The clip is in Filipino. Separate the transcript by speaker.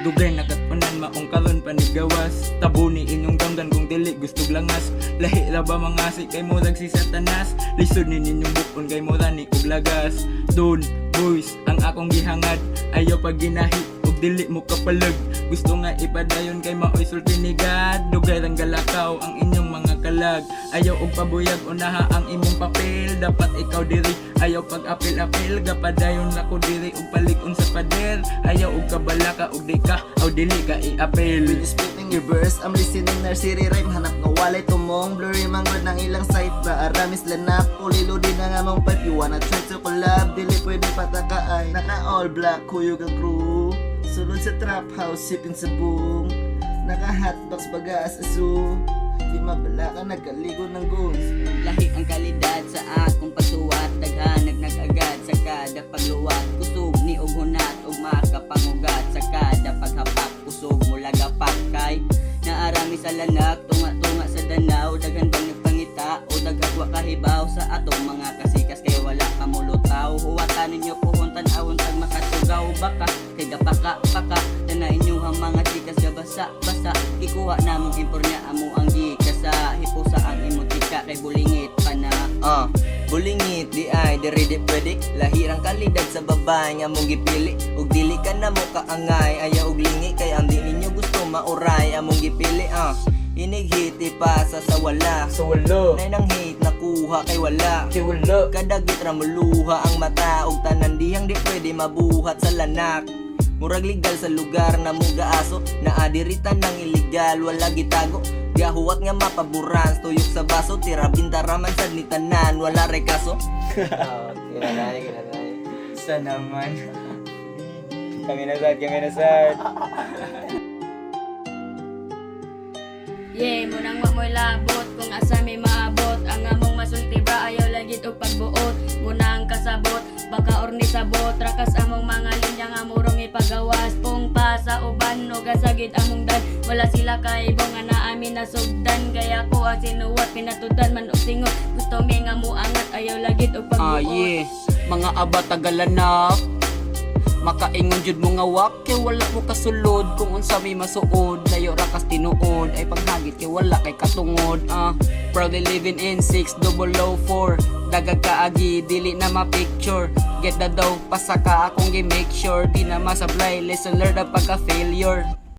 Speaker 1: Dugay nakatpanan maong karon panigawas. Tabu ni inyong damdan kung dili gustog langas. Lahi ra ba mangasi kay mo si Satanas. Lisod ni ninyong bukon kay mo ni og lagas. Don boys ang akong gihangad, ayaw pag ginahi og dili mo kapalag. Gusto nga ipadayon kay maoy sulti ni God. Dugay lang galakaw ang inyong mga kalag. Ayaw og pabuyag unaha ang imong papel. Dapat ikaw diri, ayaw pag apil-apil. Gapadayon na ko diri og palig-on sa pader. Ayaw og kabalaka og di ka aw dili ka i-apil.
Speaker 2: When you spitting your verse, I'm listening nursery rhyme. Hanap nga walay tumong blurry manggod ng ilang site. Ba aramis lanap, ulilo din ang among pipe. You wanna try to collab, dili pwede patakaay. Naka all black, kuyog ang crew. Sulod sa trap house, sipin sa boom. Naka hotbox bagas asu. Di mabala ka nagkaligo ng goons.
Speaker 3: Lahi ang kalidad sa akong pasuwat. Daghanag nag-agad sa kada pagluwat. Kusog ni og hunat og makapangugat. Sa kada paghapak kusog mula gapak kay naarami sa lanak. Tunga-tunga sa danaw. Daghan bang nagpangita o daghagwa kahibaw sa atong mga kasikas kay wala kamulutaw. Huwatan ninyo puhon tan-awon tag makatugaw baka kay gapaka-paka na inyong mga chikas gabasa-basa. Ikuha namong impornya amo ang gikasa. Hipusa ang imong tika kay bulingit pa na.
Speaker 4: Bulingit di ay diri di pwede. Lahirang kalidad sa babae nga mong gipili. Ug dili ka na mo kaangay. Ayaw og lingi kay ang di ninyo gusto mauray among gipili. Inig-hit ipasa sa wala.
Speaker 1: Sa wala,
Speaker 4: Nay nang hate nakuha kay wala.
Speaker 1: kay wala.
Speaker 4: Kadagit ra muluha ang mata. Ug tanan dihang di pwede mabuhat sa lanak. Murag legal sa lugar na muga aso. Naadiritan ng illegal wala gitago. Gahuwat nga mapaburan, tuyok sa baso. Tira bintaraman sad ni tanan, wala re kaso. Kinanay.
Speaker 1: Sa naman. Kami na sad.
Speaker 5: Yeah, munang wa mo'y labot kung asa may maabot. Ang among masulti ba ayaw lagit og pagbuot. Munang kasabot, baka orni sabot. Rakas among mga linya nga murong ipagawas. Pung pa sa uban, no gasagid among dan. Wala sila kaibong nga na amin nasugdan. Kaya ko ang sinuwat, pinatudan man og singot. Gusto mi nga muangat, ayaw lagit og pagbuot.
Speaker 3: Yeah, mga aba tagalanap. Makaingon jud mo nga wak kay wala mo kasulod. Kung unsa may masuod layo ra kas tinuod. Ay paghagit kay wala kay katungod. Proudly living in 6004. Dagag kaagi dili na ma-picture. Get the dough pasaka akong gi-make sure. Di na masablay lesson learned ang pagka-failure.